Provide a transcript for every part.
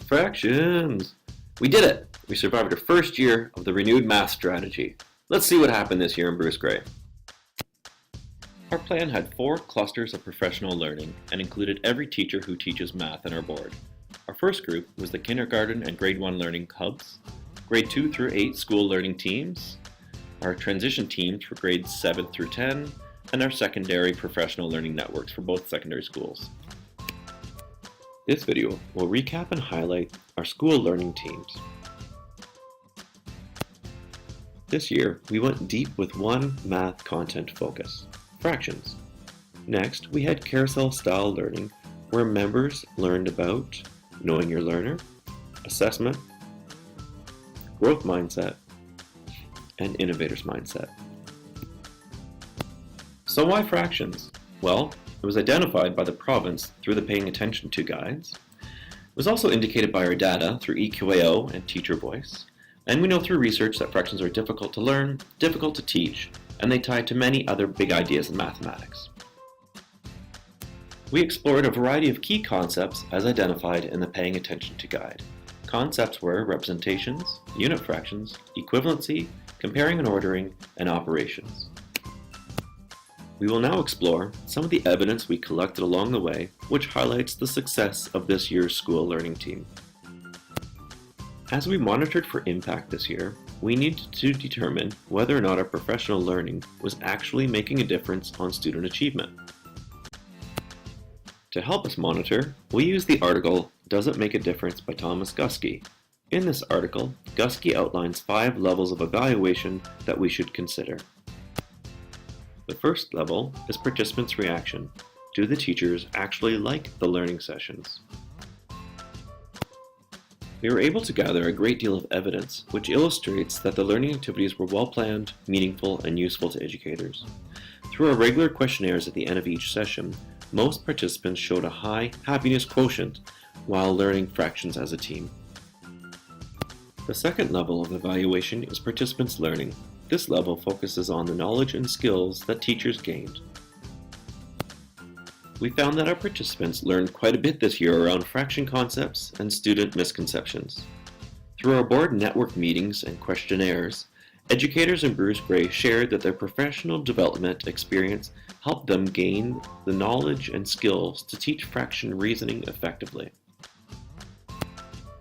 Fractions! We did it! We survived our first year of the renewed math strategy. Let's see what happened this year in Bruce Gray. Our plan had 4 clusters of professional learning and included every teacher who teaches math in our board. Our first group was the kindergarten and grade 1 learning hubs, grade 2 through 8 school learning teams, our transition teams for grades 7 through 10, and our secondary professional learning networks for both secondary schools. This video will recap and highlight our school learning teams. This year, we went deep with one math content focus, fractions. Next, we had carousel-style learning, where members learned about knowing your learner, assessment, growth mindset, and innovator's mindset. So why fractions? Well, it was identified by the province through the paying attention to guides. It was also indicated by our data through EQAO and teacher voice. And we know through research that fractions are difficult to learn, difficult to teach, and they tie to many other big ideas in mathematics. We explored a variety of key concepts as identified in the paying attention to guide. Concepts were representations, unit fractions, equivalency, comparing and ordering, and operations. We will now explore some of the evidence we collected along the way, which highlights the success of this year's school learning team. As we monitored for impact this year, we needed to determine whether or not our professional learning was actually making a difference on student achievement. To help us monitor, we used the article "Does It Make a Difference" by Thomas Guskey. In this article, Guskey outlines 5 levels of evaluation that we should consider. The first level is participants' reaction. Do the teachers actually like the learning sessions? We were able to gather a great deal of evidence which illustrates that the learning activities were well planned, meaningful, and useful to educators. Through our regular questionnaires at the end of each session, most participants showed a high happiness quotient while learning fractions as a team. The second level of evaluation is participants' learning. This level focuses on the knowledge and skills that teachers gained. We found that our participants learned quite a bit this year around fraction concepts and student misconceptions. Through our board network meetings and questionnaires, educators in Bruce Gray shared that their professional development experience helped them gain the knowledge and skills to teach fraction reasoning effectively.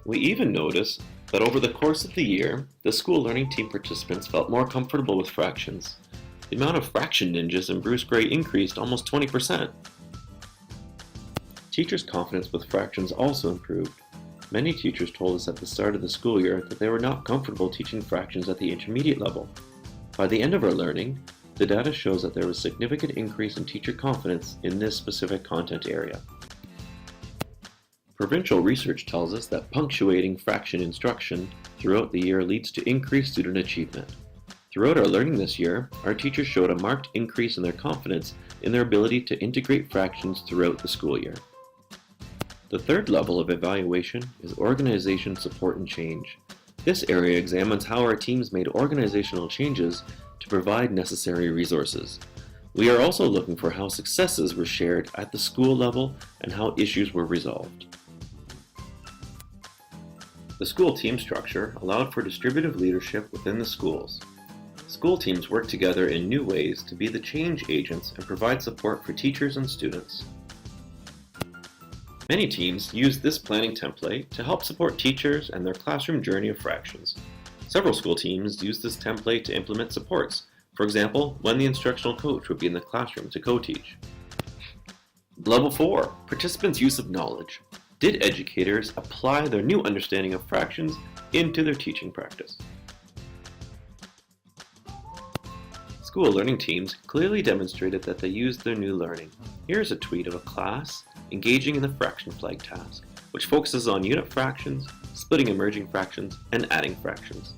We even noticed that over the course of the year, the school learning team participants felt more comfortable with fractions. The amount of fraction ninjas in Bruce Gray increased almost 20%. Teachers' confidence with fractions also improved. Many teachers told us at the start of the school year that they were not comfortable teaching fractions at the intermediate level. By the end of our learning, the data shows that there was significant increase in teacher confidence in this specific content area. Provincial research tells us that punctuating fraction instruction throughout the year leads to increased student achievement. Throughout our learning this year, our teachers showed a marked increase in their confidence in their ability to integrate fractions throughout the school year. The third level of evaluation is organization support and change. This area examines how our teams made organizational changes to provide necessary resources. We are also looking for how successes were shared at the school level and how issues were resolved. The school team structure allowed for distributive leadership within the schools. School teams work together in new ways to be the change agents and provide support for teachers and students. Many teams use this planning template to help support teachers and their classroom journey of fractions. Several school teams use this template to implement supports, for example, when the instructional coach would be in the classroom to co-teach. Level 4, participants' use of knowledge. Did educators apply their new understanding of fractions into their teaching practice? School learning teams clearly demonstrated that they used their new learning. Here's a tweet of a class engaging in the fraction flag task, which focuses on unit fractions, splitting emerging fractions, and adding fractions.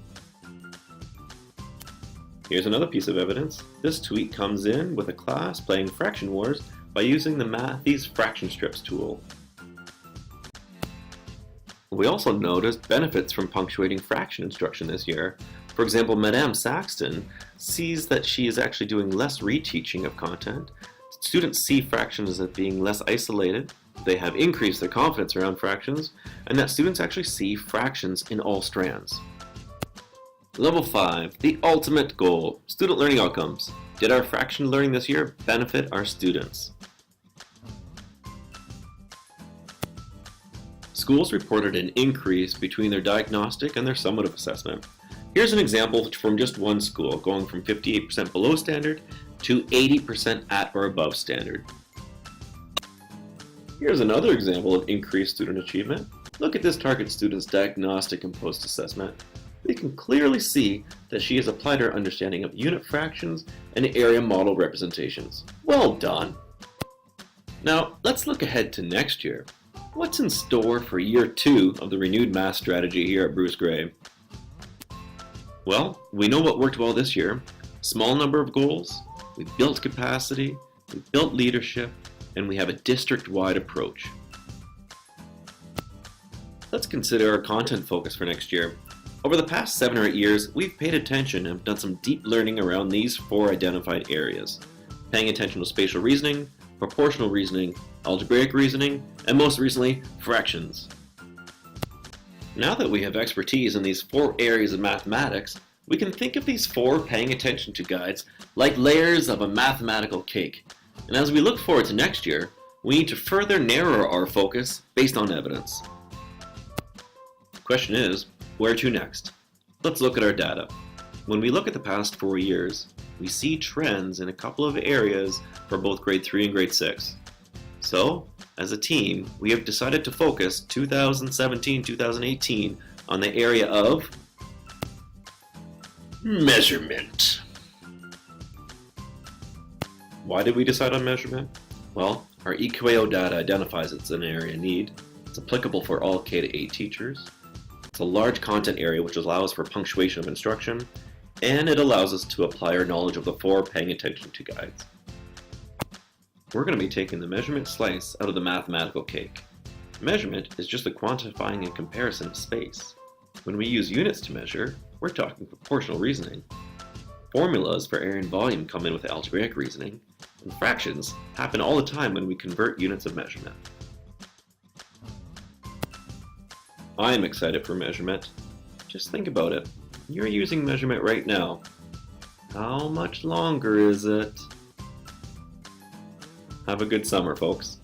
Here's another piece of evidence. This tweet comes in with a class playing Fraction Wars by using the Mathy's Fraction Strips tool. We also noticed benefits from punctuating fraction instruction this year. For example, Madame Saxton sees that she is actually doing less reteaching of content. Students see fractions as being less isolated, they have increased their confidence around fractions, and that students actually see fractions in all strands. Level 5, the ultimate goal, student learning outcomes. Did our fraction learning this year benefit our students? Schools reported an increase between their diagnostic and their summative assessment. Here's an example from just one school, going from 58% below standard to 80% at or above standard. Here's another example of increased student achievement. Look at this target student's diagnostic and post-assessment. We can clearly see that she has applied her understanding of unit fractions and area model representations. Well done! Now, let's look ahead to next year. What's in store for year 2 of the renewed math strategy here at Bruce Gray? Well, we know what worked well this year. Small number of goals, we built capacity, we built leadership, and we have a district-wide approach. Let's consider our content focus for next year. Over the past 7 or 8 years, we've paid attention and done some deep learning around these 4 identified areas. Paying attention to spatial reasoning, proportional reasoning, algebraic reasoning, and most recently, fractions. Now that we have expertise in these 4 areas of mathematics, we can think of these 4 paying attention to guides like layers of a mathematical cake. And as we look forward to next year, we need to further narrow our focus based on evidence. The question is, where to next? Let's look at our data. When we look at the past 4 years, we see trends in a couple of areas for both grade 3 and grade 6. So, as a team, we have decided to focus 2017-2018 on the area of measurement. Why did we decide on measurement? Well, our EQAO data identifies it's an area of need. It's applicable for all K-8 teachers. It's a large content area which allows for punctuation of instruction, and it allows us to apply our knowledge of the 4 paying attention to guides. We're going to be taking the measurement slice out of the mathematical cake. Measurement is just the quantifying and comparison of space. When we use units to measure, we're talking proportional reasoning. Formulas for area and volume come in with algebraic reasoning, and fractions happen all the time when we convert units of measurement. I am excited for measurement. Just think about it. You're using measurement right now. How much longer is it? Have a good summer, folks.